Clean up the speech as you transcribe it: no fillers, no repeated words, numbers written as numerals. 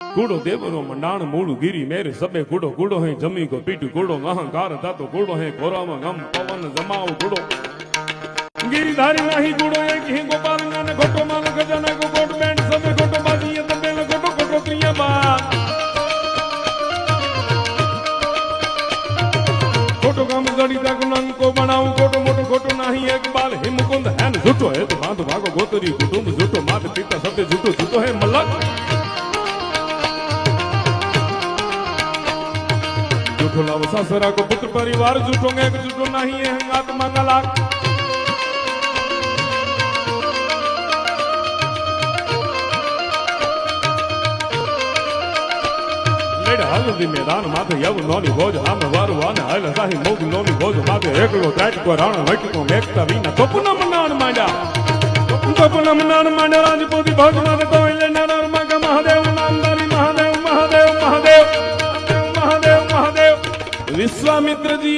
कूड़ो देवरो मंडाण मूड़ गिरी मेरे सबे कूड़ो कूड़ो है जमी को पीटू कूड़ो अहंकार तातो कूड़ो है कोराम गम पवन जमाओ कूड़ो गिरिधारी नाही कूड़ो एक ही गोपाल ने घोटो माल खजाना को कोट बैंड सबे घोटो बाजी ये तबेल घोटो घोटो त्रिया बात घोटो काम जड़ी तक नंग को बनाऊं घोटो मोटो घोटो नाही एक बाल हिमकुंद है न झूठो है तो बांध भागो गोतरी कुटुंब झूठो मात पिता सबे झूठो झूठो है मलक झूठो लाभ सासरा को पुत्र परिवार झूठो एक झूठो नहीं है आत्मा नला लेड हल्दी मैदान माथे यव नोनी भोज नाम वारु वाने हल साही मोग नोनी भोज माथे एकलो त्राट को राण वट को मेकता वीना तोपुना मनान मांडा तोपुना मनान मांडा राजपूती भोज माथे तो इले नरर मग महादेव नामदारी महादेव महादेव महादेव महादेव महादेव विश्वामित्र जी